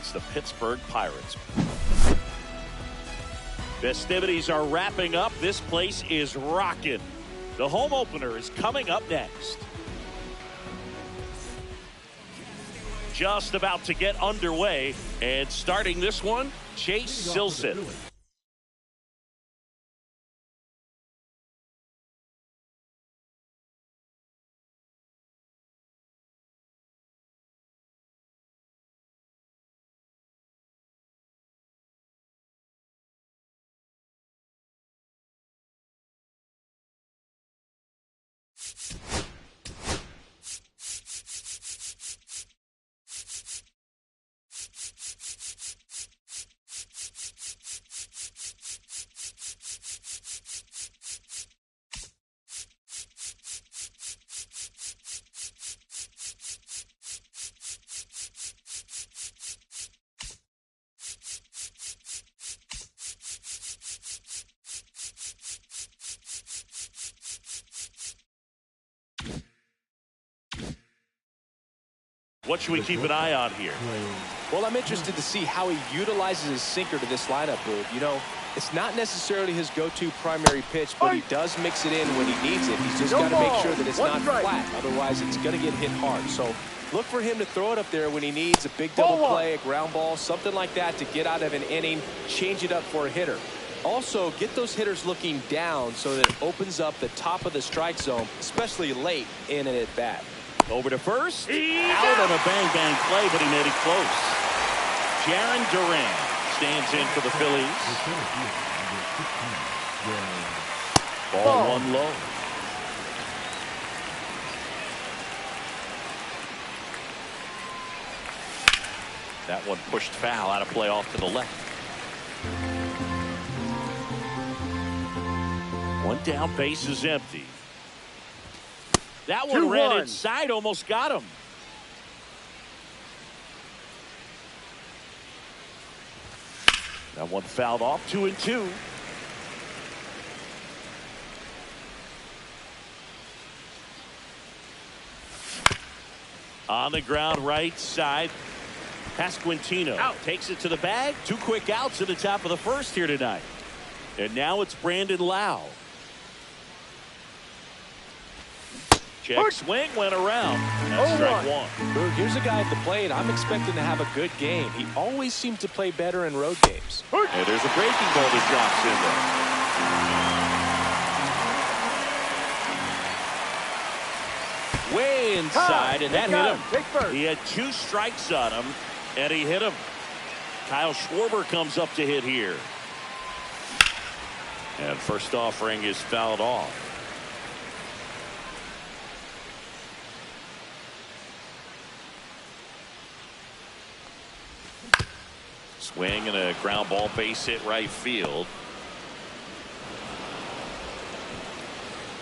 against the Pittsburgh Pirates. Festivities are wrapping up. This place is rocking. The home opener is coming up next. Just about to get underway, and starting this one, Chase Silson. What should we keep an eye on here? Well, I'm interested to see how he utilizes his sinker to this lineup, Boog. You know, it's not necessarily his go-to primary pitch, but he does mix it in when he needs it. He's just got to make sure that it's not flat. Otherwise, it's going to get hit hard. So look for him to throw it up there when he needs a big double play, a ground ball, something like that to get out of an inning, change it up for a hitter. Also, get those hitters looking down so that it opens up the top of the strike zone, especially late in an at-bat. Over to first. Out on a bang-bang play, but he made it close. Jaron Duran stands in for the Phillies. Ball one low. That one pushed foul, out of play off to the left. One down, base is empty. That one ran inside, almost got him. That one fouled off, 2-2. On the ground, right side. Pasquantino takes it to the bag. 2 quick outs at the top of the first here tonight. And now it's Brandon Lau. Check swing, went around. That's strike one. Boog, here's a guy at the plate I'm expecting to have a good game. He always seems to play better in road games. And there's a breaking ball that drops in there. Way inside, and that hit him. He had 2 strikes on him, and he hit him. Kyle Schwarber comes up to hit here. And first offering is fouled off. Swing and a ground ball, base hit right field.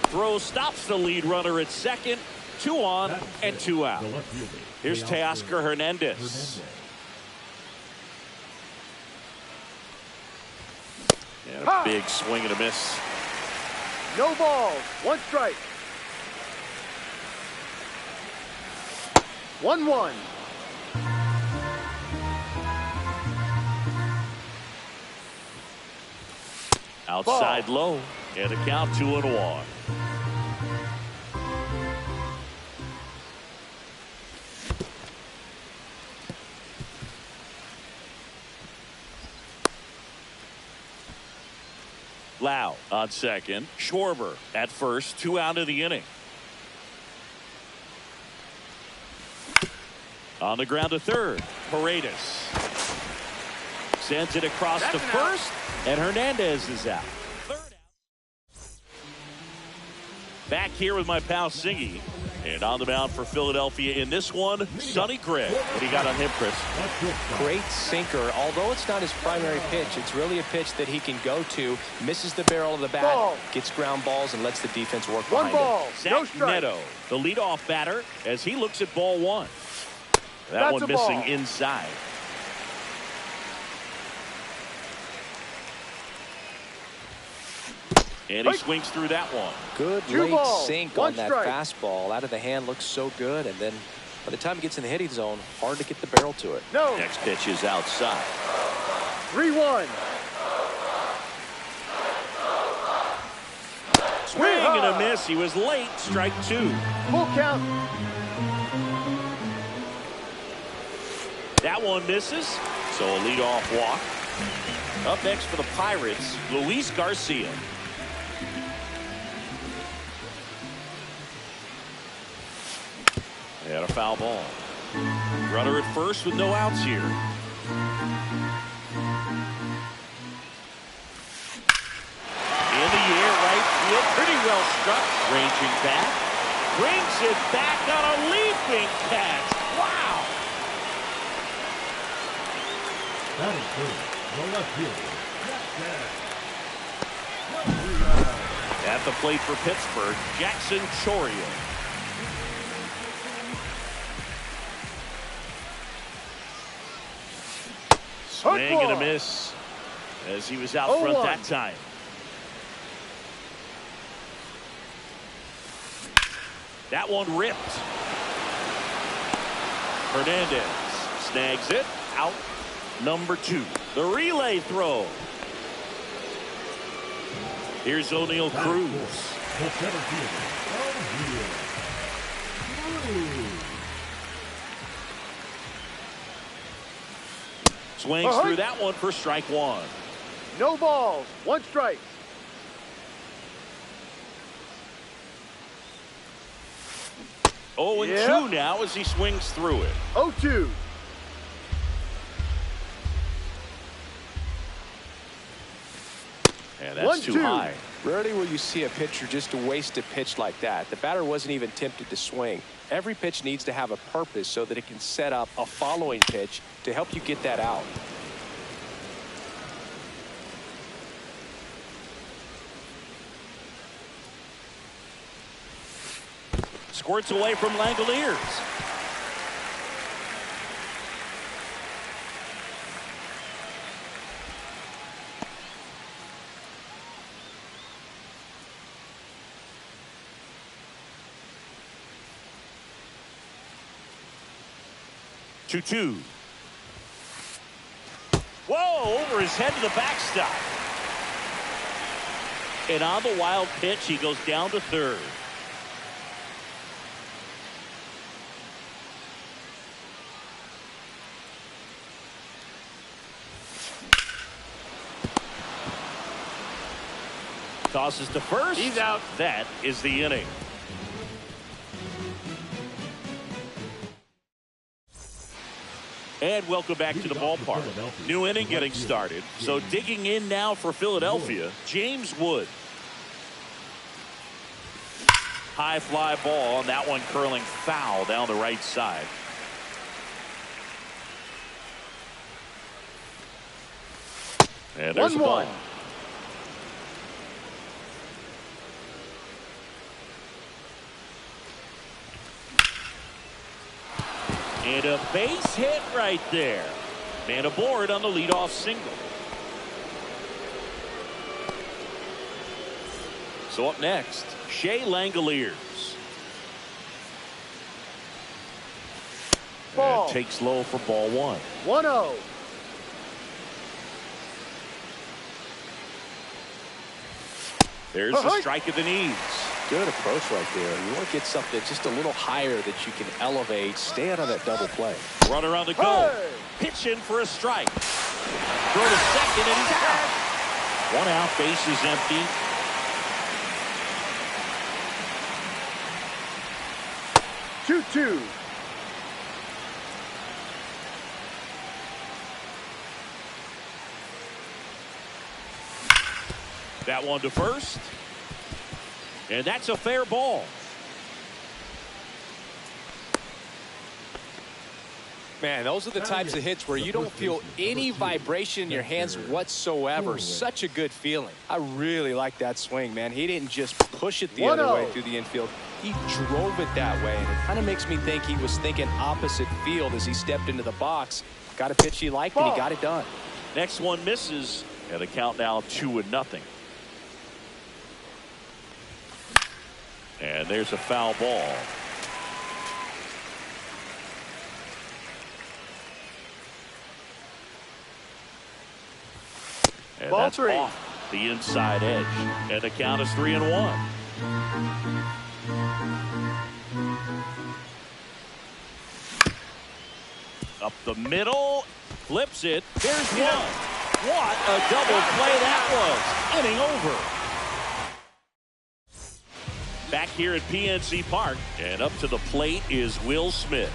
Throw stops the lead runner at second. 2 on and 2 out. Here's Teoscar Hernandez. And a big swing and a miss. No balls, 1 strike. 1-1. Outside low, and a count 2-1. Lau on second. Schwarber at first. 2 out of the inning. On the ground to third. Paredes sends it across to first. And Hernandez is out. Third out. Back here with my pal Singy. And on the mound for Philadelphia in this one, Sonny Gregg. What do you got on him, Chris? Great sinker. Although it's not his primary pitch, it's really a pitch that he can go to. Misses the barrel of the bat, gets ground balls, and lets the defense work behind it. Zach Neto, the leadoff batter, as he looks at ball 1. That one missing inside. And he swings through that one. Good late sink on that fastball. Out of the hand, looks so good, and then By the time it gets in the hitting zone, hard to get the barrel to it. No. Next pitch is outside. 3-1. Swing and a miss. He was late. Strike two. Full count. That one misses. So a leadoff walk. Up next for the Pirates, Luis Garcia. And a foul ball. Runner at first with no outs here. In the air, right field, pretty well struck. Ranging back, brings it back on a leaping catch. Wow! That is good. The left fielder. At the plate for Pittsburgh, Jackson Chourio. Swing and a miss as he was out front that time. That one ripped. Hernandez snags it. Out number 2. The relay throw. Here's O'Neal Cruz. The center fielder. Swings through that one for strike 1. No balls. 1 strike. Oh, and 2 now as he swings through it. 0-2. And that's too high. Rarely will you see a pitcher just waste a pitch like that. The batter wasn't even tempted to swing. Every pitch needs to have a purpose so that it can set up a following pitch to help you get that out. Squirts away from Langoliers. Two. Whoa, over his head to the backstop. And on the wild pitch, he goes down to third. Tosses to first. He's out. That is the inning. And welcome back to the ballpark. New inning getting started. So digging in now for Philadelphia, James Wood. High fly ball, and that one curling foul down the right side. And there's a ball. And a base hit right there. Man aboard on the leadoff single. So up next, Shea Langoliers. Ball. And takes low for ball 1. 1-0. There's the strike of the knees. Good approach right there. You want to get something just a little higher that you can elevate. Stay out of that double play. Runner on the go. Pitch in for a strike. Throw to second, and he's out. 1 out, base is empty. Two. That one to first. And that's a fair ball. Man, those are the types of hits where you don't feel any vibration in your hands whatsoever. Such a good feeling. I really like that swing, man. He didn't just push it the other way through the infield. He drove it that way, and it kind of makes me think he was thinking opposite field as he stepped into the box. Got a pitch he liked, and he got it done. Next one misses, and the count now 2-0. And there's a foul ball. And Ball that's 3. off the inside edge. And the count is 3-1. Up the middle. Flips it. There's one. What a double play that was. Inning over. Back here at PNC Park. And up to the plate is Will Smith.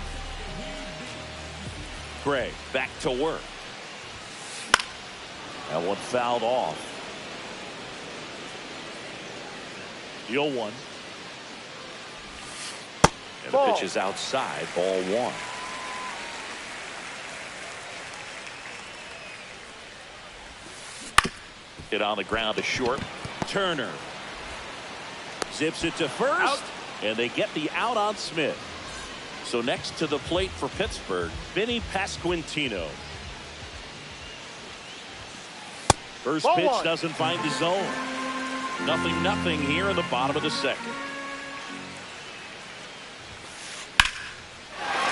Gray back to work. That one fouled off. 0-1. And the pitch is outside. Ball 1. Hit on the ground to short. Turner zips it to first. Out. And they get the out on Smith. So next to the plate for Pittsburgh, Vinny Pasquantino. First Ball pitch 1. doesn't find the zone. 0-0 here in the bottom of the second.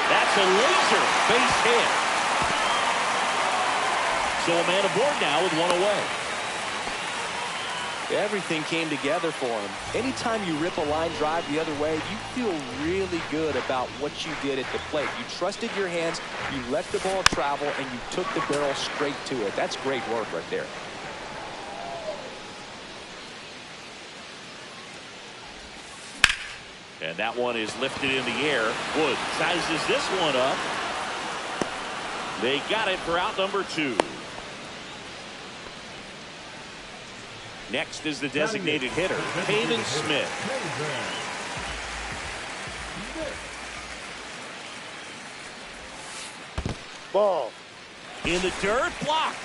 That's a laser base hit. So a man aboard now with one away. Everything came together for him. Anytime you rip a line drive the other way, you feel really good about what you did at the plate. You trusted your hands, you let the ball travel, and you took the barrel straight to it. That's great work right there. And that one is lifted in the air. Wood sizes this one up. They got it for out number 2. Next is the designated hitter, Peyton Smith. Ball. In the dirt, blocked.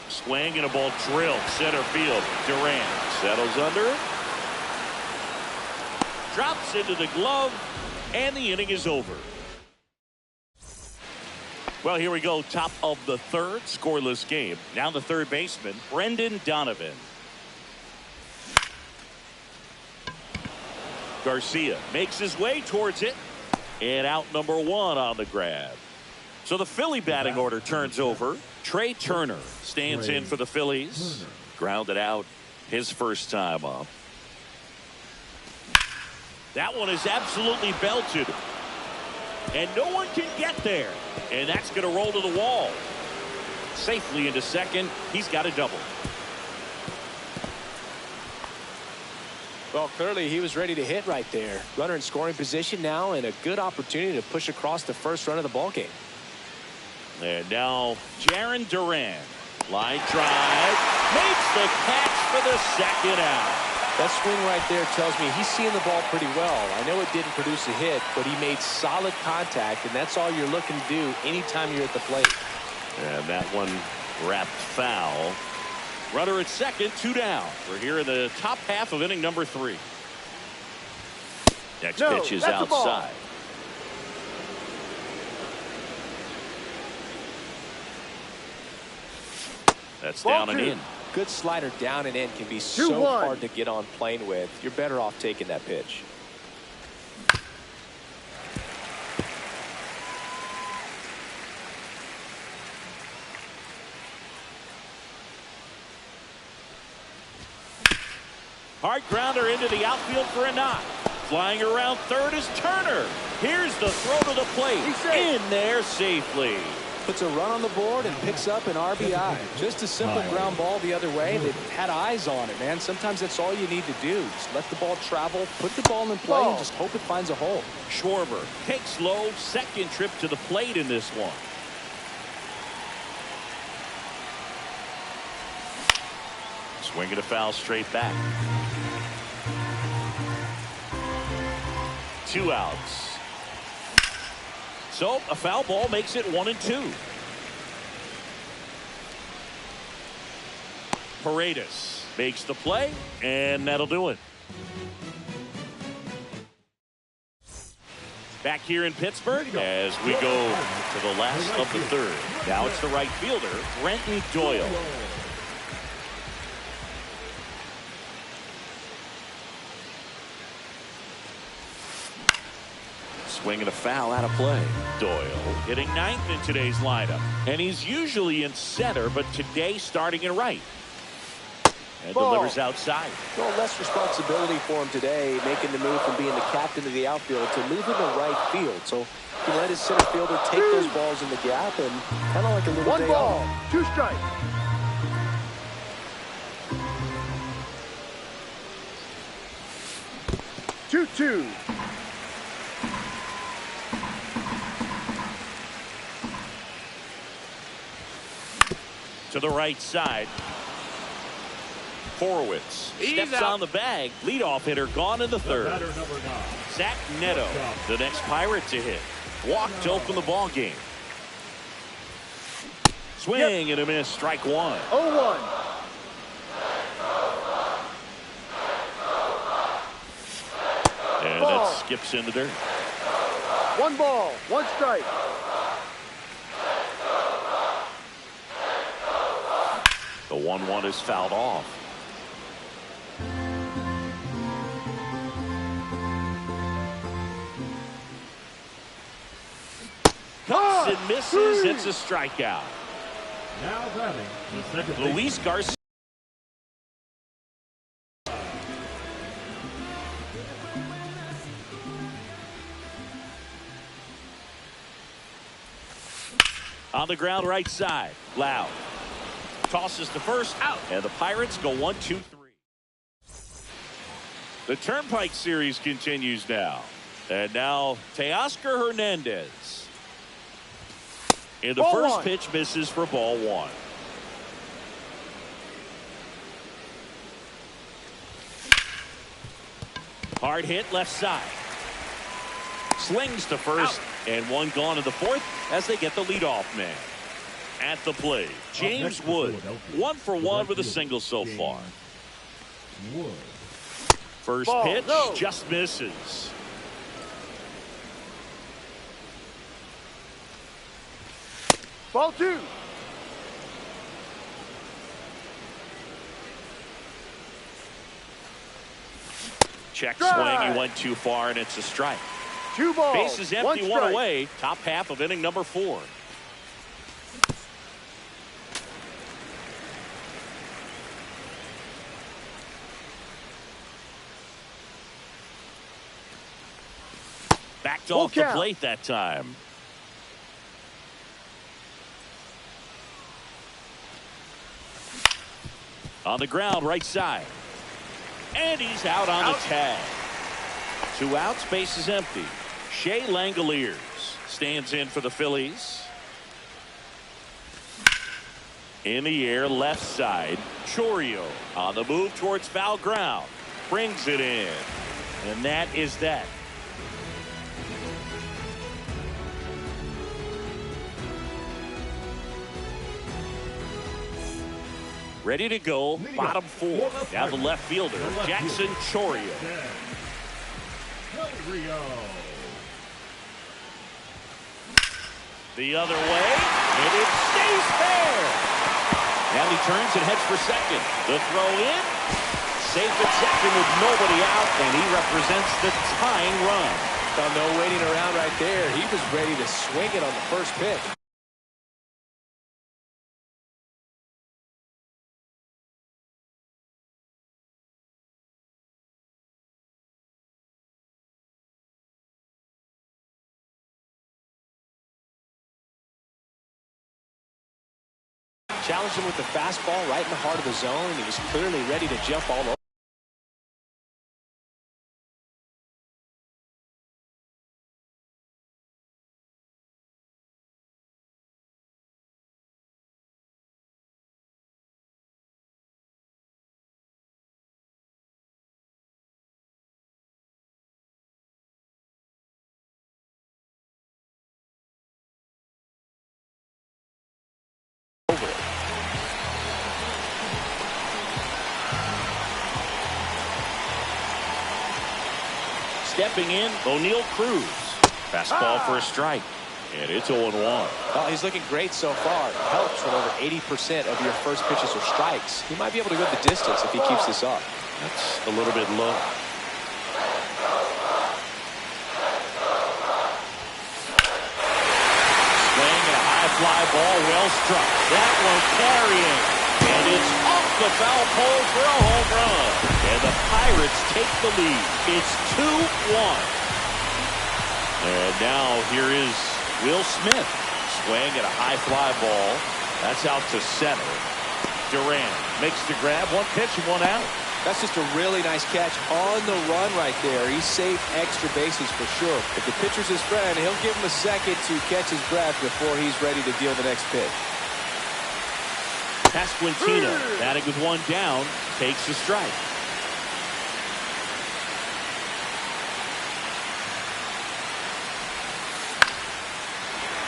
Swing and a ball drilled center field. Durant settles under it. Drops into the glove. And the inning is over. Well, here we go. Top of the third. Scoreless game. Now the third baseman, Brendan Donovan. Garcia makes his way towards it. And out number 1 on the grab. So the Philly batting order turns over. Trey Turner stands in for the Phillies. Grounded out his first time up. That one is absolutely belted. And no one can get there. And that's going to roll to the wall. Safely into second. He's got a double. Well, clearly he was ready to hit right there. Runner in scoring position now, and a good opportunity to push across the first run of the ball game. And now Jarren Duran. Line drive. Makes the catch for the second out. That swing right there tells me he's seeing the ball pretty well. I know it didn't produce a hit, but he made solid contact, and that's all you're looking to do anytime you're at the plate. And that one wrapped foul. Runner at second, 2 down. We're here in the top half of inning number 3. Next pitch is outside. That's Ball down 2. and in. Good slider down and in can be so hard to get on plane with. You're better off taking that pitch. Hard grounder into the outfield for a knock. Flying around third is Turner. Here's the throw to the plate. In there safely. Puts a run on the board and picks up an RBI. Just a simple ground ball the other way. They've had eyes on it, man. Sometimes that's all you need to do. Just let the ball travel, put the ball in play, and just hope it finds a hole. Schwarber takes low, second trip to the plate in this one. Swing and a foul straight back. 2 outs. So a foul ball makes it 1-2. Paredes makes the play, and that'll do it. Back here in Pittsburgh as we go to the last of the third. Now it's the right fielder, Brenton Doyle. swing and a foul out of play. Doyle hitting ninth in today's lineup. And he's usually in center, but today starting in right. And delivers outside. Well, less responsibility for him today, making the move from being the captain of the outfield to moving to right field. So he can let his center fielder take those balls in the gap and kind of like a little One day ball, off. 2 strikes. Two. To the right side. Horowitz steps on the bag. Leadoff hitter gone in the third. Batter number 9. Zach Neto, the next Pirate to hit. Walk to open the ball game. Swing and a miss. Strike one. 0-1. And that skips in the dirt. 1 ball, 1 strike. The 1-1 is fouled off. Cuts and misses. It's a strikeout. Now batting the second baseman. Luis Garcia. On the ground right side. Loud. Tosses to first. Out. And the Pirates go 1-2-3. The Turnpike Series continues now. And now Teoscar Hernandez. In the first pitch, misses for ball one. Hard hit left side. Slings to first. And one gone in the fourth as they get the leadoff man. At the plate, James Wood. 1 for 1 with a single so far. First pitch just misses. Ball 2. Check swing. He went too far, and it's a strike. 2 balls. Base is empty, 1 away. Top half of inning number 4. Backed off the plate that time. On the ground, right side. And he's out on the tag. 2 outs, base is empty. Shea Langoliers stands in for the Phillies. In the air, left side. Chourio on the move towards foul ground. Brings it in. And that is that. Ready to go, bottom 4. Now the left fielder, Jackson Chourio. The other way, and it stays fair. Now he turns and heads for second. The throw in, safe at second with nobody out, and he represents the tying run. So no waiting around right there. He was ready to swing it on the first pitch. Challenged him with the fastball right in the heart of the zone. He was clearly ready to jump all over. Stepping in, O'Neal Cruz. Fastball for a strike. And it's 0-1. Oh, he's looking great so far. It helps when over 80% of your first pitches are strikes. He might be able to go the distance if he keeps this up. That's a little bit low. ball well struck. That one carrying. And it's off the foul pole for a home run. And the Pirates take the lead. It's 2-1. And now here is Will Smith. Swing at a high fly ball. That's out to center. Durant makes the grab. One pitch and one out. That's just a really nice catch on the run right there. He saved extra bases for sure. If the pitcher's his friend, he'll give him a second to catch his breath before he's ready to deal the next pitch. Pasquantino batting with one down, takes a strike.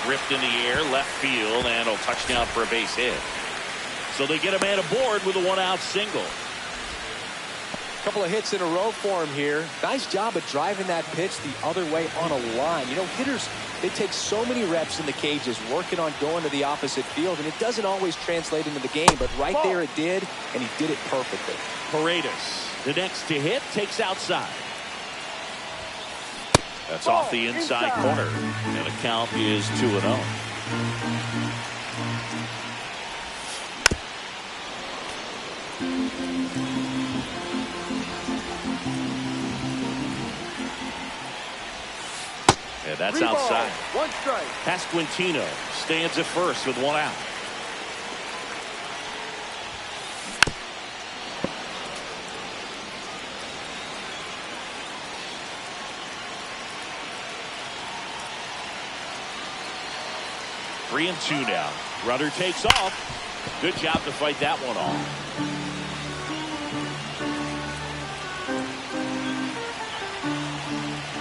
Ripped in the air, left field, and a touchdown for a base hit. So they get a man aboard with a one-out single. Couple of hits in a row for him here. Nice job of driving that pitch the other way on a line. You know, hitters, they take so many reps in the cages working on going to the opposite field, and it doesn't always translate into the game, but right there it did, and he did it perfectly. Paredes, the next to hit, takes outside. That's off the inside corner, and the count is 2-0. And that's outside. One strike. Pasquantino stands at first with one out. Three and two now. Runner takes off. Good job to fight that one off.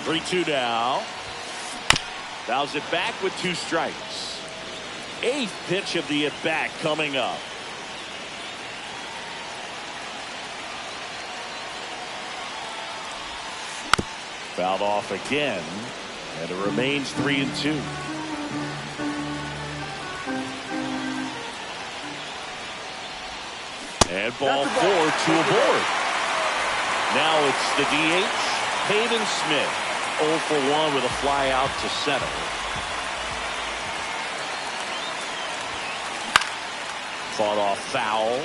Three-two now. Fouls it back with two strikes. Eighth pitch of the at-bat coming up. Fouled off again, and it remains 3-2. And ball four to aboard. Now it's the DH, Hayden Smith. 0 for 1 with a fly out to center. Fought off foul.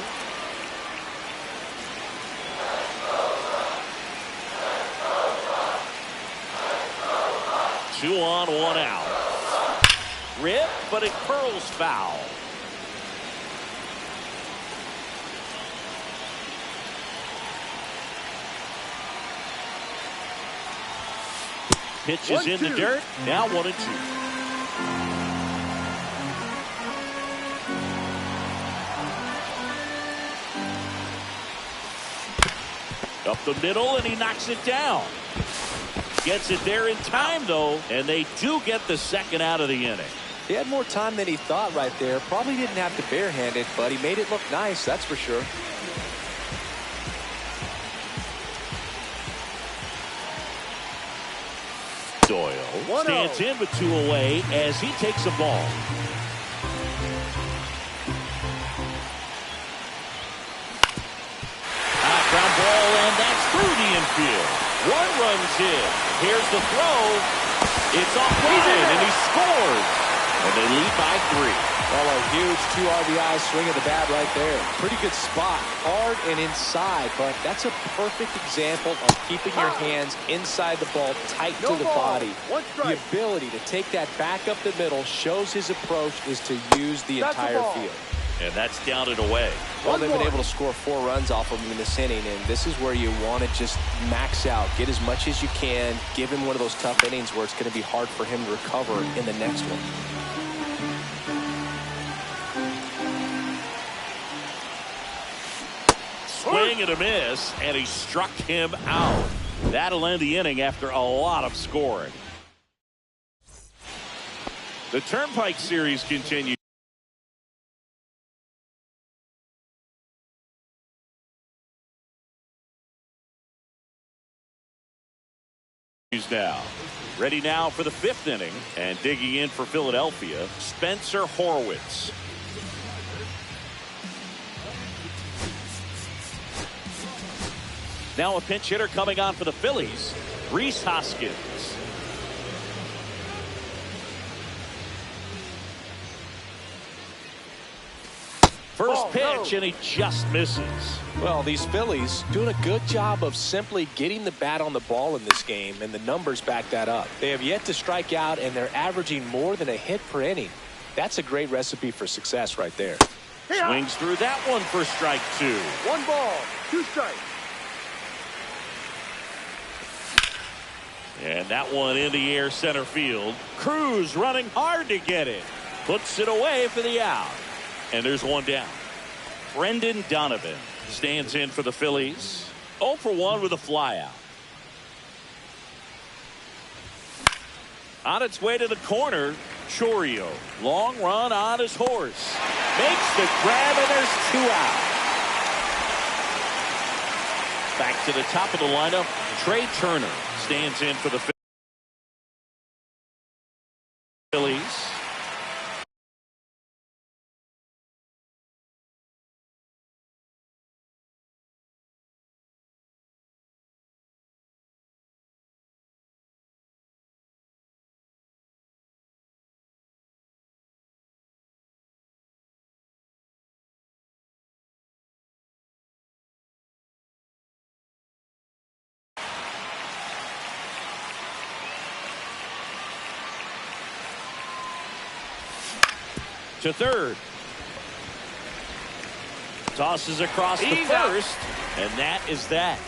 Two on, one out. Rip, but it curls foul. Pitch is in the dirt. Now 1-2. Up the middle, and he knocks it down. Gets it there in time, though, and they do get the second out of the inning. He had more time than he thought right there. Probably didn't have to barehand it, but he made it look nice, that's for sure. Doyle stands in with two away as he takes a ball. Ground ball, and that's through the infield. One run's in. Here's the throw. It's off line, and he scores. And they lead by 3. Well, a huge 2 RBI swing of the bat right there. Pretty good spot, hard and inside, but that's a perfect example of keeping your hands inside the ball, tight to the body. The ability to take that back up the middle shows his approach is to use the entire field. And that's down and away. Well, they've been able to score 4 runs off of him in this inning, and this is where you want to just max out, get as much as you can, give him one of those tough innings where it's going to be hard for him to recover in the next one. Swing and a miss, and he struck him out. That'll end the inning after a lot of scoring. The Turnpike Series continues. Now, ready now for the 5th inning, and digging in for Philadelphia, Spencer Horwitz. Now a pinch hitter coming on for the Phillies, Rhys Hoskins. First Ball, pitch, no. and he just misses. Well, these Phillies doing a good job of simply getting the bat on the ball in this game, and the numbers back that up. They have yet to strike out, and they're averaging more than a hit per inning. That's a great recipe for success right there. Swings through that one for strike 2. 1 ball, 2 strikes. And that one in the air center field. Cruz running hard to get it. Puts it away for the out. And there's one down. Brendan Donovan stands in for the Phillies. 0 for 1 with a flyout. On its way to the corner, Chourio. Long run on his horse. Makes the grab, and there's 2 out. Back to the top of the lineup, Trey Turner stands in for the Phillies. To third. Tosses across the first, and that is that.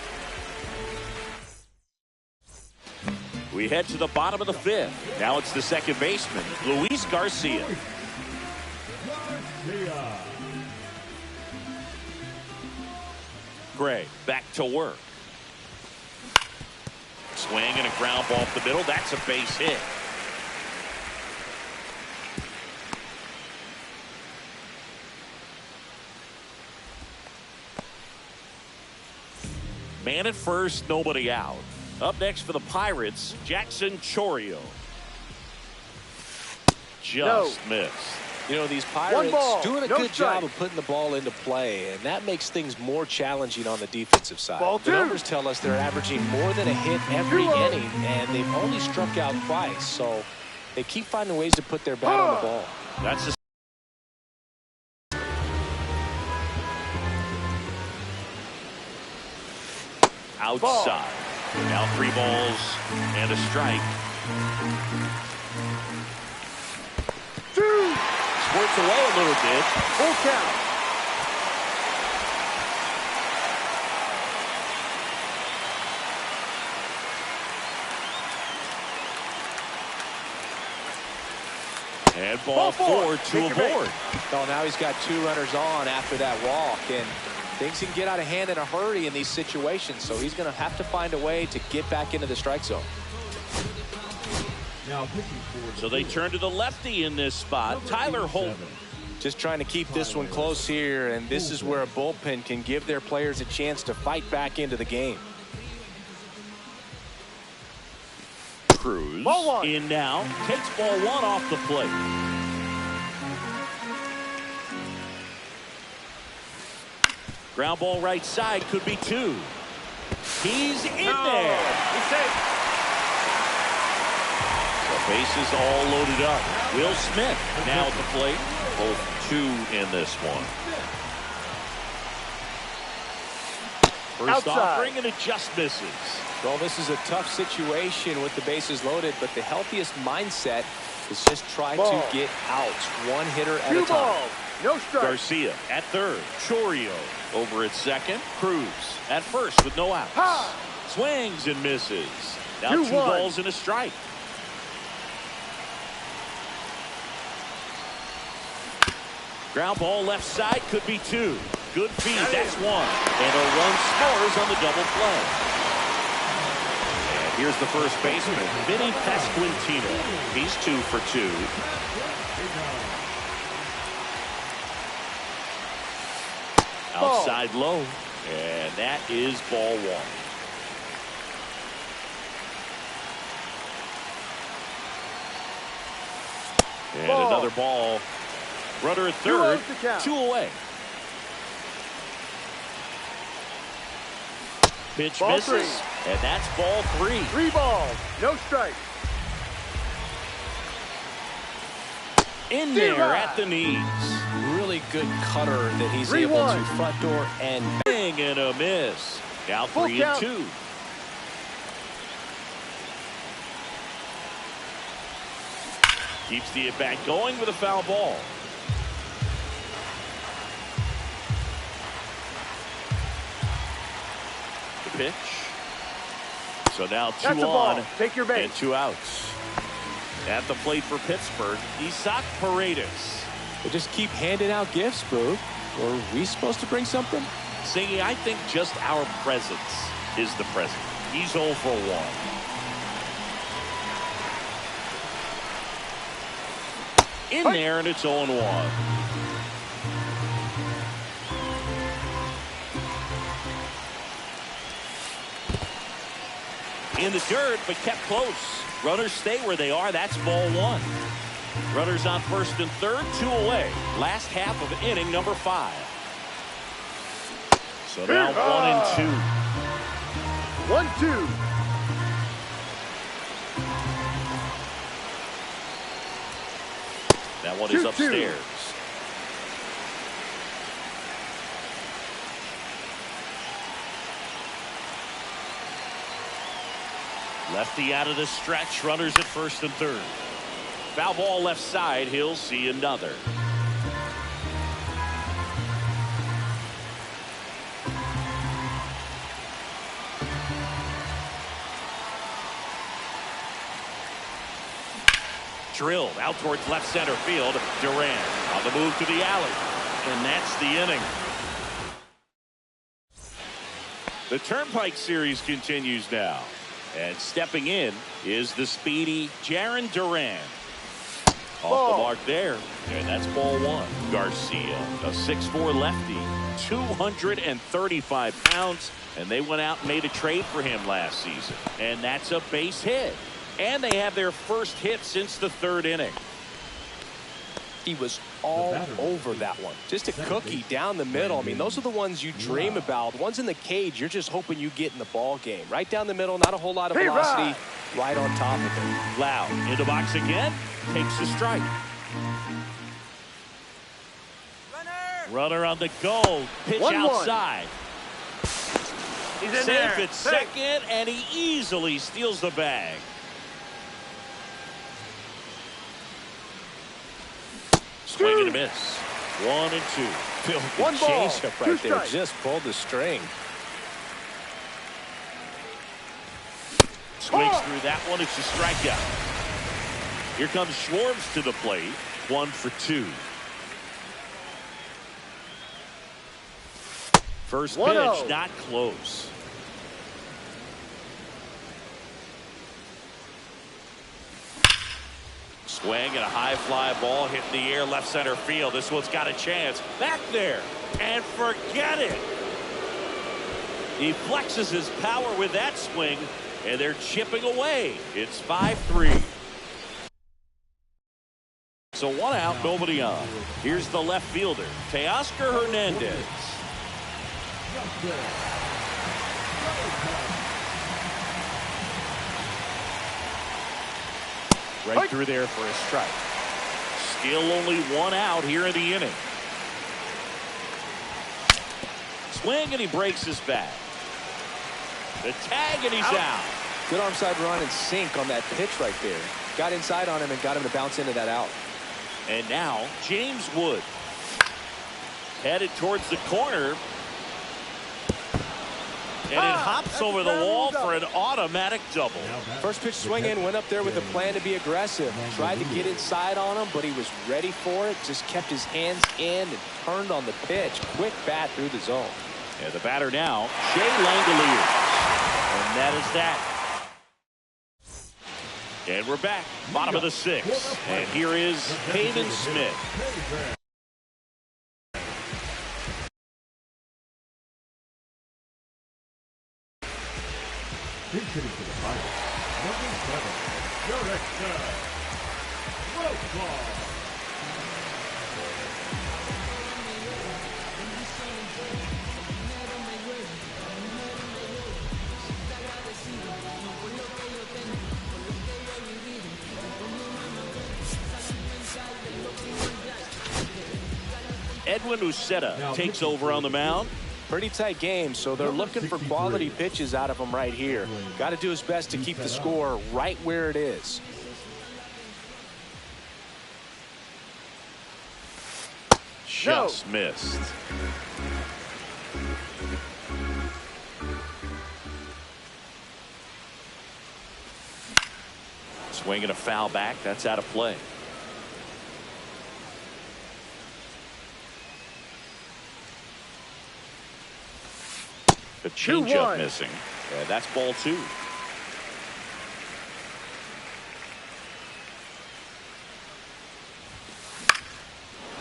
We head to the bottom of the 5th. Now it's the second baseman, Luis Garcia. Gray back to work. Swing and a ground ball up the middle. That's a base hit. Man at first, nobody out. Up next for the Pirates, Jackson Chourio. Just missed. You know, these Pirates ball, doing a no good strike. job of putting the ball into play, and that makes things more challenging on the defensive side. Ball The 2. numbers tell us they're averaging more than a hit every 2-0. inning, and they've only struck out twice, so they keep finding ways to put their bat on the ball. That's a outside. Now 3 balls and a strike. 2. Squirts away a little bit. Full count. And ball 4, 2 Take your aboard. Oh, now he's got 2 runners on after that walk, and things can get out of hand in a hurry in these situations, so he's going to have to find a way to get back into the strike zone. So they turn to the lefty in this spot, Tyler Holton. Just trying to keep this one close here, and this is where a bullpen can give their players a chance to fight back into the game. Cruz Ball 1. in now, takes ball 1 off the plate. Ground ball right side, could be 2. He's in there. He's safe. The bases all loaded up. Will Smith now at the plate. Both 2 in this one. First Outside. offering, and it just misses. Well, this is a tough situation with the bases loaded, but the healthiest mindset is just try Ball. to get out 1 hitter at 2 a time. balls, no strike. Garcia at third. Chourio over at second. Cruz at first with no outs. Ha! Swings and misses. Now 2 2-1. balls and a strike. Ground ball left side, could be 2. Good feed, that's 1. And a run scores on the double play. And here's the first baseman, Vinny Pasquantino. He's 2 for 2. Outside low, and that is ball 1. And Ball. another ball. Runner at 2 third, outs to count. 2 away. Pitch Ball misses, 3. and that's ball 3. 3 balls, no strike. In there at the knees. Really good cutter that he's 3-1. able to front door and Bang and a miss. Now Full 3-2. Keeps the at-bat going with a foul ball. The pitch. So now 2 That's a on ball. Take your base. and 2 outs. At the plate for Pittsburgh, Isaac Paredes. they just keep handing out gifts, Boo. Were we supposed to bring something? Saying, I think just our presence is the present. He's 0 for 1. In there, and it's 0-1. In the dirt, but kept close. Runners stay where they are. That's ball 1. Runners on first and third, 2 away. Last half of inning number 5. So now 1-2. 1-2. That one is 2-2. upstairs. Lefty out of the stretch. Runners at first and third. Foul ball left side. He'll see another. Drilled out towards left center field. Duran on the move to the alley. And that's the inning. The Turnpike Series continues now. And stepping in is the speedy Jarren Duran. Off the mark there. And that's ball 1. Garcia, a 6'4" lefty, 235 pounds. And they went out and made a trade for him last season. And that's a base hit. And they have their first hit since the 3rd inning. He was all over that one. Just a cookie down the middle. I mean, those are the ones you dream about. The ones in the cage, you're just hoping you get in the ball game. Right down the middle, not a whole lot of velocity. Right on top of it. Loud in the box again. Takes the strike. Runner on the go. Pitch 1-1. outside. He's in Safe there. at second, and he easily steals the bag. Swing and a miss. 1-2. Bill, One the ball, changeup 2 right there strikes. just pulled the string. Swings through that one. It's a strikeout. Here comes Schwartz to the plate. 1 for 2. First 1-0. pitch, not close. Swing and a high fly ball hitting the air left center field. This one's got a chance. Back there. And forget it. He flexes his power with that swing. And they're chipping away. It's 5-3. So 1 out, nobody on. Here's the left fielder, Teoscar Hernandez. Right through there for a strike. Still only 1 out here in the inning. Swing and he breaks his bat. The tag and he's out. Good arm side run and sink on that pitch right there. Got inside on him and got him to bounce into that out. And now James Wood headed towards the corner. And it hops over the wall for an automatic double. First pitch swing in, went up there with a plan to be aggressive. Tried to get inside on him, but he was ready for it. Just kept his hands in and turned on the pitch. Quick bat through the zone. And the batter now, Shea Langoliers. And that is that. And we're back, bottom of the 6th. And here is Peyton Smith. Pitching to the fight. Number 7, director. Rosebaugh. Edwin Uceta takes over on the mound. Pretty tight game, so they're looking for quality pitches out of him right here. Got to do his best to keep the score right where it is. Just missed. Swinging a foul back. That's out of play. The changeup missing. Yeah, that's ball 2.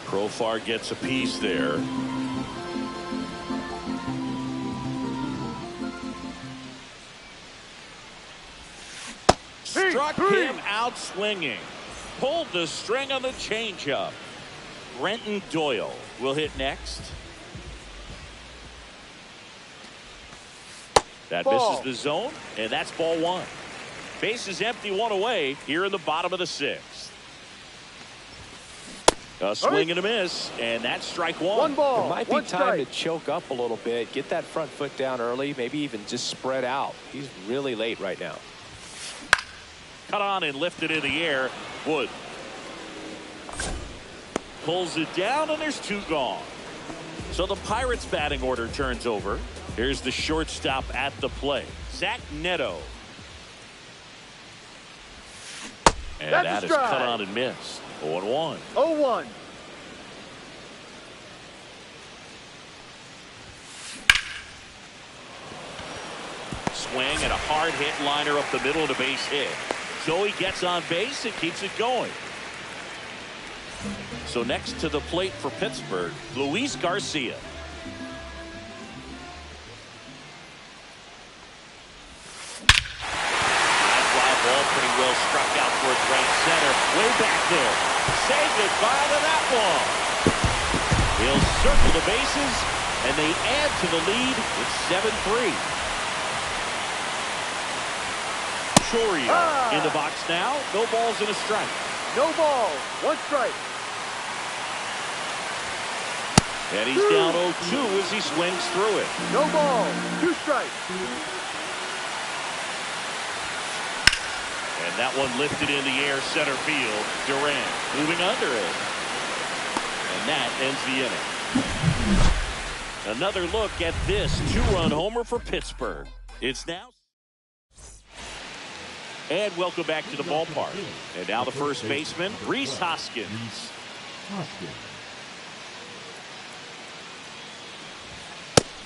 Profar gets a piece there. Struck him out swinging. Pulled the string on the changeup. Brenton Doyle will hit next. That misses the zone, and that's ball 1. Base is empty, 1 away here in the bottom of the 6th. A swing and a miss, and that's strike 1. 1 ball. It might be time to choke up a little bit, get that front foot down early, maybe even just spread out. He's really late right now. Cut on and lifted in the air. Wood pulls it down, and there's 2 gone. So the Pirates batting order turns over. Here's the shortstop at the plate, Zach Neto. And that is cut on and missed. 0-1. 0-1. Swing and a hard hit liner up the middle of the base hit. Joey gets on base and keeps it going. So next to the plate for Pittsburgh, Luis Garcia. Ball pretty well struck out towards right center. Way back there. Say goodbye to that one. He'll circle the bases, and they add to the lead. It's 7-3. Choria in the box now. No balls and a strike. No ball. 1 strike. And he's down 0-2 as he swings through it. No ball. 2 strikes. And that one lifted in the air, center field. Durant moving under it. And that ends the inning. Another look at this 2-run homer for Pittsburgh. It's now. And welcome back to the ballpark. And now the first baseman, Rhys Hoskins.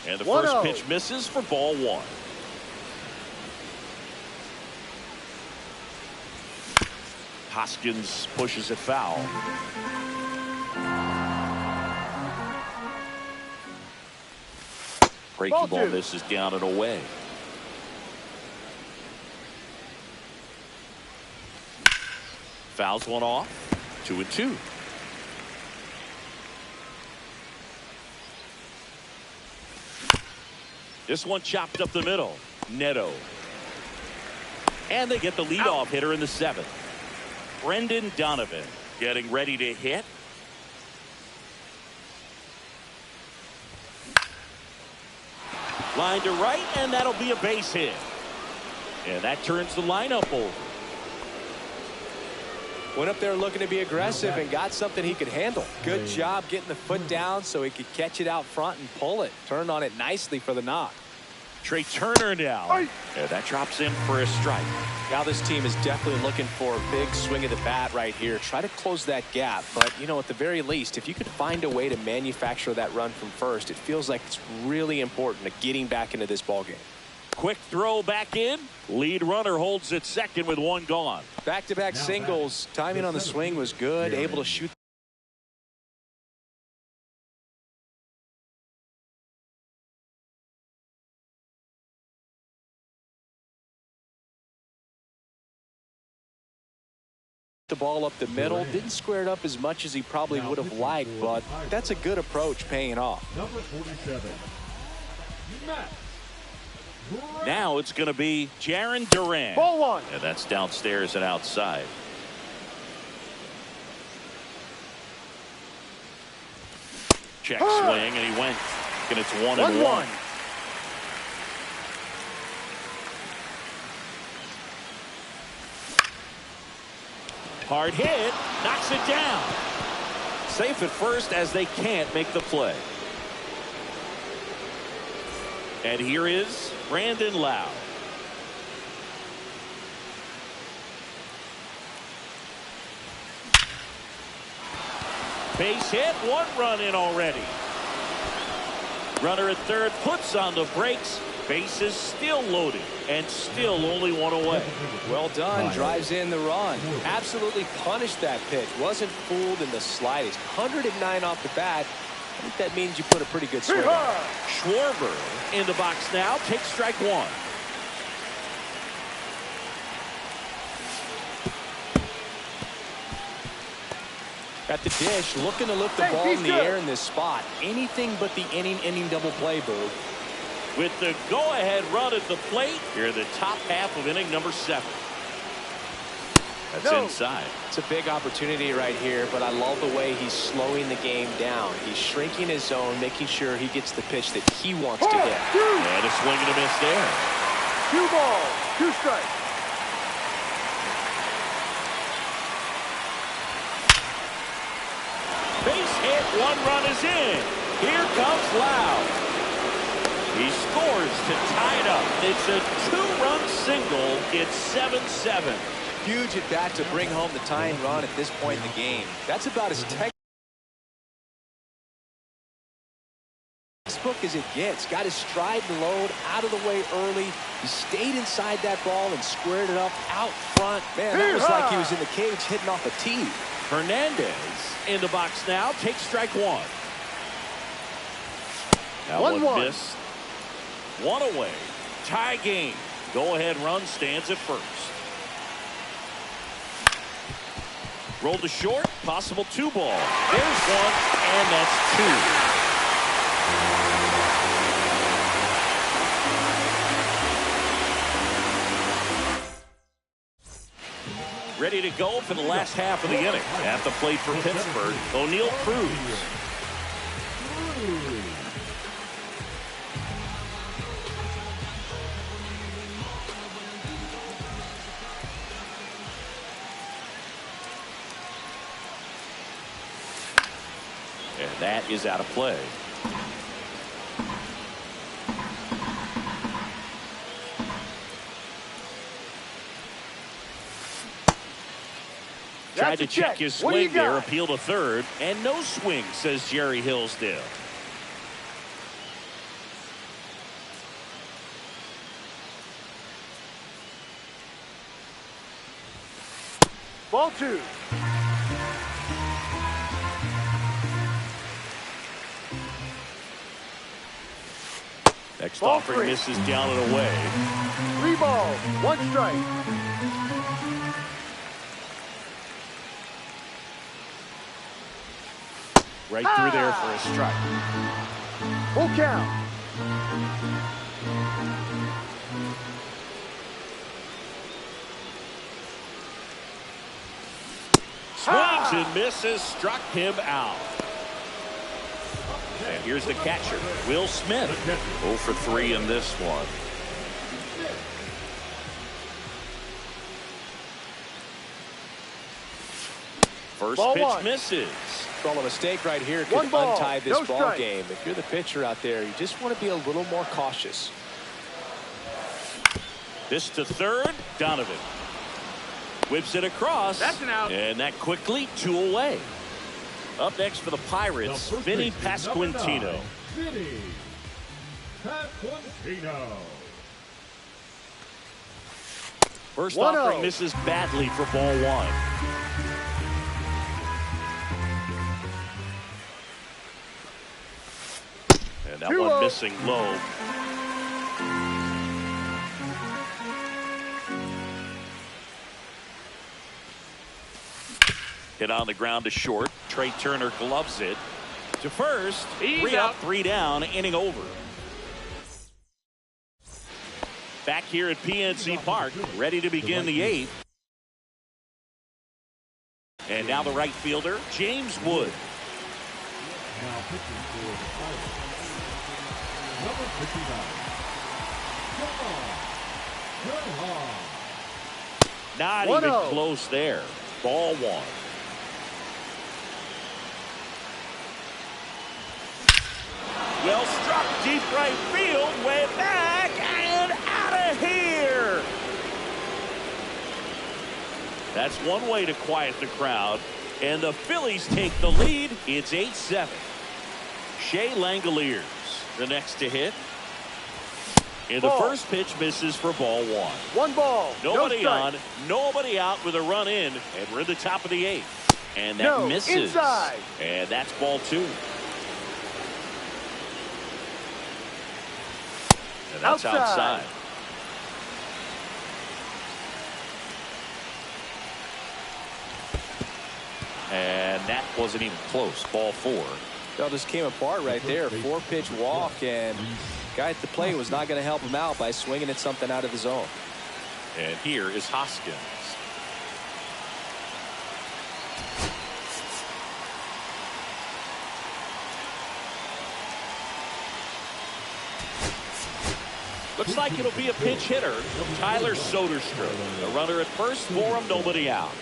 And the first pitch misses for ball 1. Hoskins pushes it foul. Breaking ball misses down and away. Fouls one off. 2-2. This one chopped up the middle. Neto. And they get the leadoff hitter in the 7th. Brendan Donovan getting ready to hit. Line to right, and that'll be a base hit. And that turns the lineup over. Went up there looking to be aggressive and got something he could handle. Good job getting the foot down so he could catch it out front and pull it. Turned on it nicely for the knock. Trey Turner now. And that drops in for a strike. Now this team is definitely looking for a big swing of the bat right here. Try to close that gap. But, you know, at the very least, if you could find a way to manufacture that run from first, it feels like it's really important to getting back into this ballgame. Quick throw back in. Lead runner holds it second with 1 gone. Back-to-back singles. Timing on the swing was good. Able to shoot the ball up the middle. Didn't square it up as much as he probably would have liked, but that's a good approach paying off. Number 47. Now it's going to be Jarren Duran. Ball 1. And that's downstairs and outside. check swing, and he went. And it's 1-1. Hard hit, knocks it down. Safe at first as they can't make the play. And here is Brandon Lau. Base hit, 1 run in already. Runner at third puts on the brakes. Bases still loaded and still only 1 away. Well done. Drives in the run. Absolutely punished that pitch. Wasn't fooled in the slightest. 109 off the bat. I think that means you put a pretty good swing on. Schwarber in the box now. Takes strike 1. At the dish, looking to lift the ball in the air in this spot. Anything but the inning double play, Boo. With the go-ahead run at the plate, here in the top half of inning number 7. That's inside. It's a big opportunity right here, but I love the way he's slowing the game down. He's shrinking his zone, making sure he gets the pitch that he wants to get. And a swing and a miss there. 2 balls, 2 strikes. Base hit, 1 run is in. Here comes Lau. He scores to tie it up. It's a 2-run single. It's 7-7. Huge at bat to bring home the tying run at this point in the game. That's about as textbook as it gets. Got his stride and load out of the way early. He stayed inside that ball and squared it up out front. Man, that was like he was in the cage hitting off a tee. Hernandez in the box now. Takes strike 1. That 1 missed. 1 away. Tie game. Go-ahead run stands at first. Roll to short. Possible 2 ball. There's 1, and that's 2. Ready to go for the last half of the inning. At the plate for Pittsburgh, O'Neal Cruz. And that is out of play. Tried to check his swing there, appeal to third, and no swing, says Jerry Hillsdale. Ball 2. Next offering misses down and away. 3 balls, 1 strike. Right through there for a strike. Full count. Swings and misses, struck him out. And here's the catcher, Will Smith. 0 for 3 in this one. First Ball pitch 1. misses. Well, a mistake right here could untie this ball game. If you're the pitcher out there, you just want to be a little more cautious. This to third, Donovan. Whips it across. That's an out. And that quickly 2 away. Up next for the Pirates, Vinny Pasquantino. Vinny Pasquantino. First offering misses badly for ball 1. And that one missing low. Hit on the ground to short. Trey Turner gloves it to first. 3 up, 3 down, inning over. Back here at PNC Park, ready to begin the 8th. And now the right fielder, James Wood. Now pitching for the Pirates, number 59, Not 1-0. even close there. Ball one. Well struck deep right field, way back and out of here. That's one way to quiet the crowd, and the Phillies take the lead. It's 8-7. Shea Langoliers, the next to hit. And the first pitch misses for ball one. 1 ball. Nobody no on, nobody out with a run in, and we're in the top of the 8th. And that misses. Inside. And that's ball 2. And that's outside. And that wasn't even close. Ball 4. It all just came apart right there. 4-pitch walk, and guy at the plate was not going to help him out by swinging at something out of the zone. And here is Hoskins. Looks like it'll be a pinch hitter. Tyler Soderstrom. A runner at first for him, nobody out.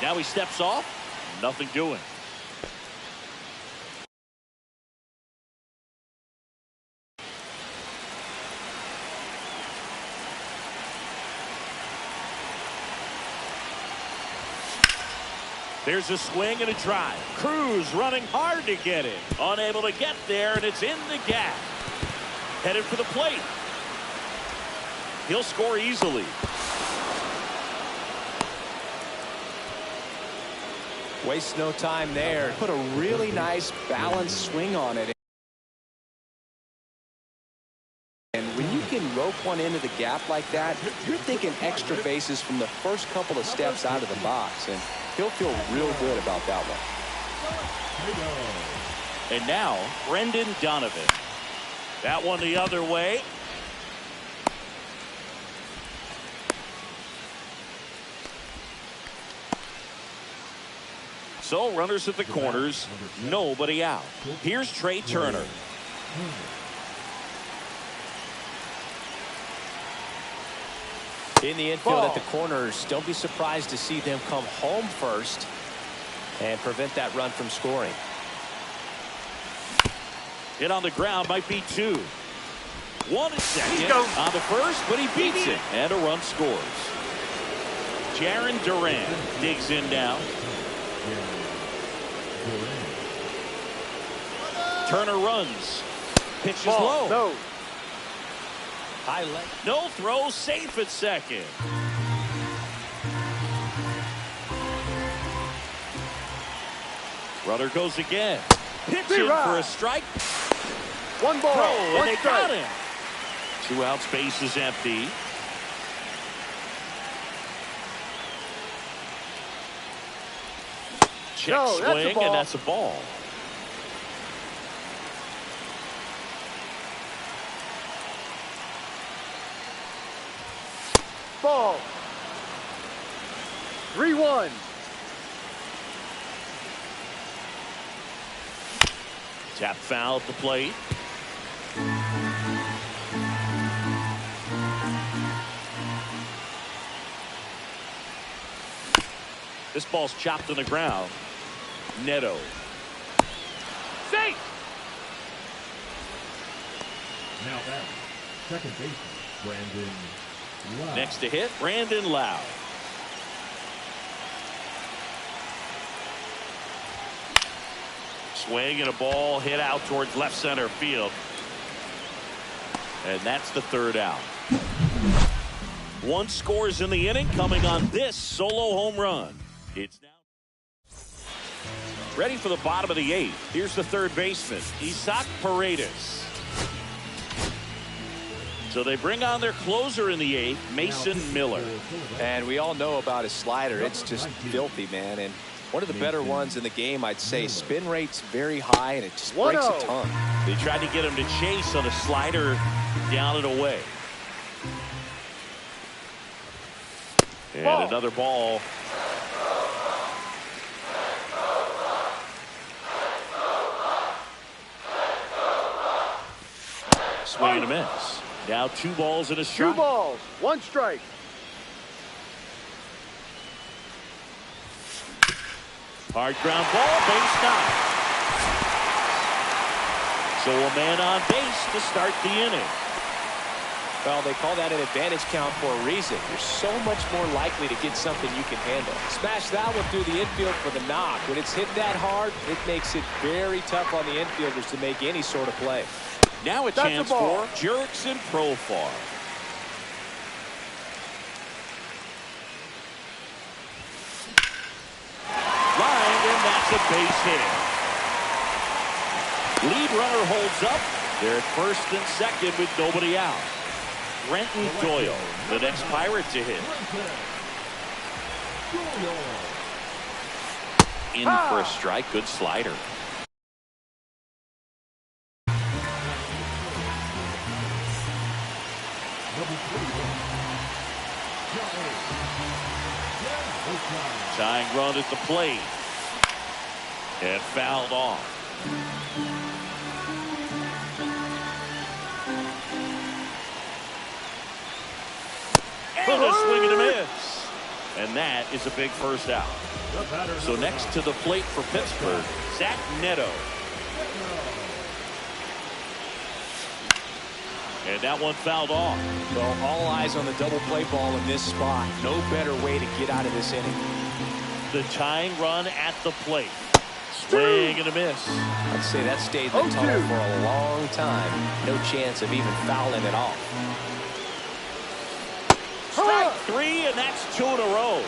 Now he steps off. Nothing doing. There's a swing and a drive. Cruz running hard to get it. Unable to get there, and it's in the gap. Headed for the plate. He'll score easily. Waste no time there. Put a really nice balanced swing on it. And when you can rope one into the gap like that, you're thinking extra bases from the first couple of steps out of the box. And he'll feel real good about that one. And now, Brendan Donovan. That one the other way. So runners at the corners, nobody out. Here's Trey Turner. In the infield at the corners, don't be surprised to see them come home first and prevent that run from scoring. Hit on the ground, might be 2. 1 and second on the first, but he beats it, and a run scores. Jaron Duran digs in now. Turner runs. Pitches low. No. High leg. No throw, safe at second. Runner goes again. Pitching for a strike. 1 ball. Throw, 1 and they strike. got him. 2 out, space is empty. Check swing, and that's a ball. Ball. 3-1. Tap foul at the plate. This ball's chopped on the ground. Neto. Safe. Now that second baseman, Brandon Lau. Next to hit, Brandon Lau. Swing and a ball hit out towards left center field. And that's the 3rd out. 1 scores in the inning, coming on this solo home run. It's now ready for the bottom of the 8th. Here's the 3rd baseman, Isaac Paredes. So they bring on their closer in the 8th, Mason Miller. And we all know about his slider. It's just filthy, man. And One of the better ones in the game, I'd say. Spin rate's very high, and it just breaks a ton. They tried to get him to chase on a slider down and away. And another ball. Swing and a miss. Now 2 balls and a strike. 2 balls, 1 strike. Hard ground ball, base knock. So a man on base to start the inning. Well, they call that an advantage count for a reason. You're so much more likely to get something you can handle. Smash that one through the infield for the knock. When it's hit that hard, it makes it very tough on the infielders to make any sort of play. Now a chance for Jurickson Profar. Line, and that's a base hit. Lead runner holds up. They're at first and second with nobody out. Brenton Doyle, the next Pirate to hit. In for a strike. Good slider. Tying run at the plate. And fouled off. And a swing and a miss. And that is a big first out. So next to the plate for Pittsburgh, Zach Neto. And that one fouled off. Well, all eyes on the double play ball in this spot. No better way to get out of this inning. The tying run at the plate. Swing and a miss. I'd say that stayed in the tunnel for a long time. No chance of even fouling it off. Strike 3, and that's 2 in a row.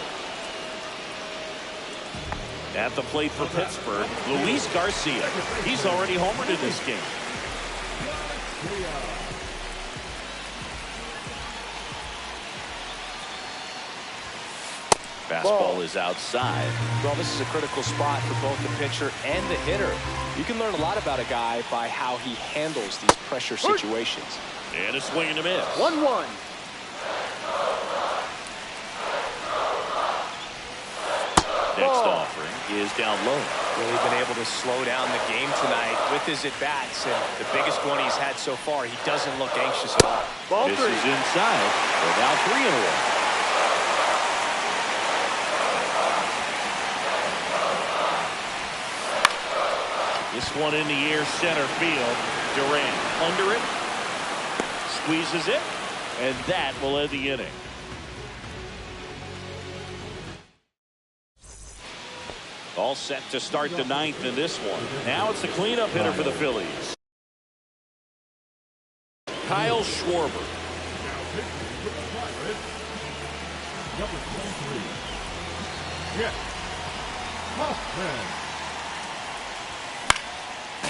At the plate for Pittsburgh, Luis Garcia. He's already homered in this game. Fastball is outside. Well, this is a critical spot for both the pitcher and the hitter. You can learn a lot about a guy by how he handles these pressure situations. And a swing and a miss. 1-1. Next offering is down low. Really been able to slow down the game tonight with his at-bats, and the biggest one he's had so far, he doesn't look anxious at all. This is inside. They're now 3 in a row. This one in the air, center field. Durant under it. Squeezes it. And that will end the inning. All set to start the 9th in this one. Now it's the cleanup hitter for the Phillies. Kyle Schwarber. Number 23. Yes. Hoffman.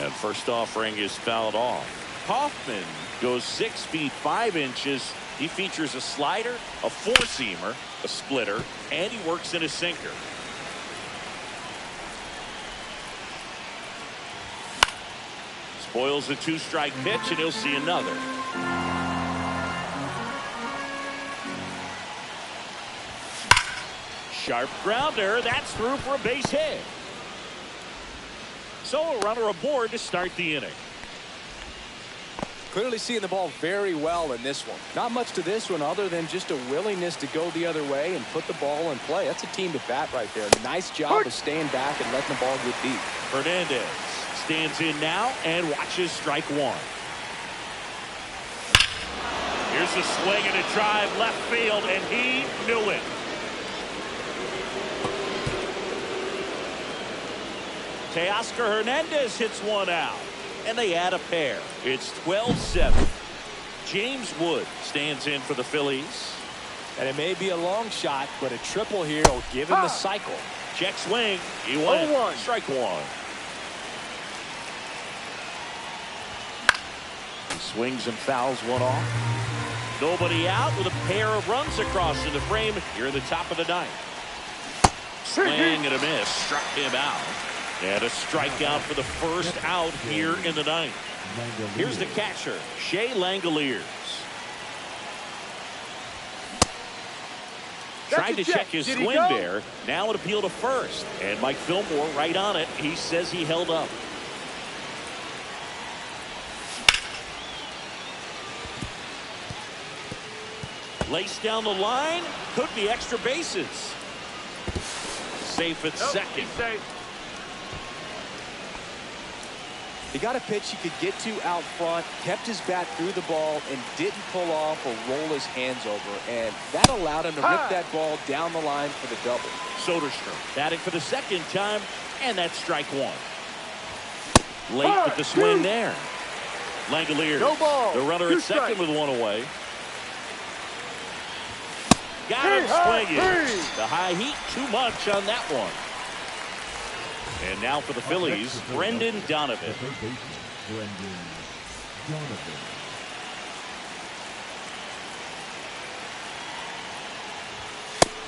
And first offering is fouled off. Hoffman goes 6 feet 5 inches. He features a slider, a 4-seamer, a splitter, and he works in a sinker. Spoils a 2-strike pitch, and he'll see another. Sharp grounder. That's through for a base hit. So a runner aboard to start the inning. Clearly seeing the ball very well in this one. Not much to this one other than just a willingness to go the other way and put the ball in play. That's a team to bat right there. Nice job of staying back and letting the ball get deep. Hernandez stands in now and watches strike 1. Here's a swing and a drive left field, and he knew it. Teoscar Hernandez hits one out, and they add a pair. It's 12-7. James Wood stands in for the Phillies. And it may be a long shot, but a triple here will give him the cycle. Check swing. He went. 0-1. Strike 1. He swings and fouls one off. Nobody out with a pair of runs across in the frame here in the top of the 9th. Swing and a miss. Struck him out. And a strikeout for the first out here in the ninth. Here's the catcher, Shea Langoliers. Tried to check his swing there. Now an appeal to first. And Mike Fillmore right on it. He says he held up. Laced down the line. Could be extra bases. Safe at second. He got a pitch he could get to out front, kept his bat through the ball, and didn't pull off or roll his hands over. And that allowed him to rip that ball down the line for the double. Soderstrom batting for the second time, and that's strike one. Late with the swing there. Langoliers, the runner at second with one away. Got him swinging. The high heat, too much on that one. And now for the Phillies, Brendan Donovan.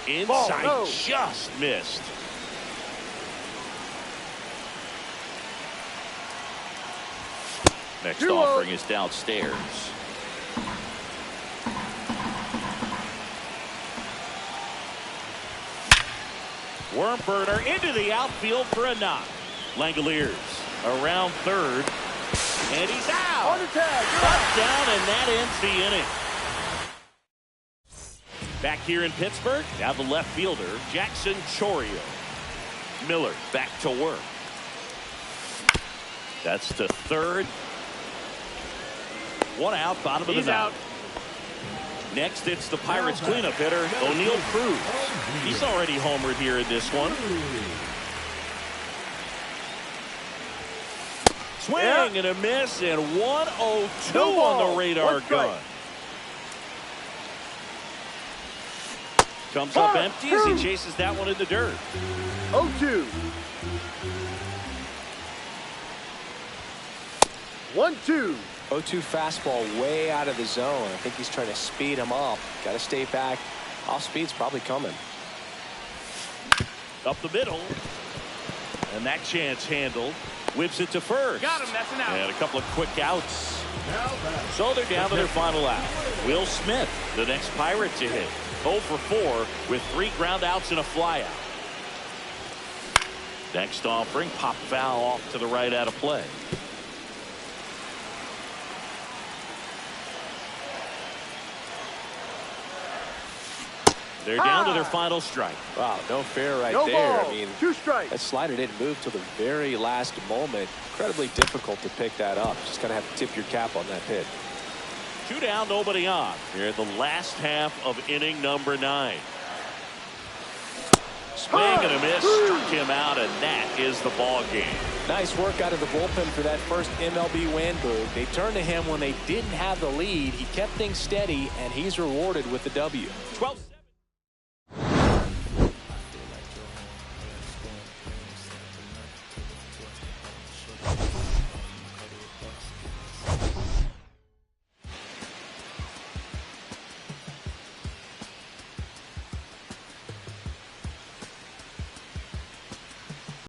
Inside, just missed. Next offering is downstairs. Worm burner into the outfield for a knock. Langoliers around third. And he's out. Touchdown, and that ends the inning. Back here in Pittsburgh, now the left fielder, Jackson Chourio. Miller back to work. That's to third. One out, bottom of the ninth. Next, it's the Pirates cleanup hitter, O'Neal Cruz. He's already homered here in this one. Swing and a miss, and 102 on the radar gun. Comes up empty as he chases that one in the dirt. 0-2. 1-2. 0-2 fastball way out of the zone. I think he's trying to speed him up. Got to stay back. Off speed's probably coming. Up the middle. And that chance handled. Whips it to first. Got him, that's an out. And a couple of quick outs. So they're down to their final out. Will Smith, the next Pirate to hit. 0 for 4 with 3 ground outs and a flyout. Next offering, pop foul off to the right out of play. They're down to their final strike. Wow, no fair right No there. ball. I mean, 2 strikes. that slider didn't move till the very last moment. Incredibly difficult to pick that up. Just kind of have to tip your cap on that hit. 2 down, nobody on. Here in the last half of inning number 9. Swing and a miss, struck him out, and that is the ball game. Nice work out of the bullpen for that first MLB win, Boog. They turned to him when they didn't have the lead. He kept things steady, and he's rewarded with the W. 12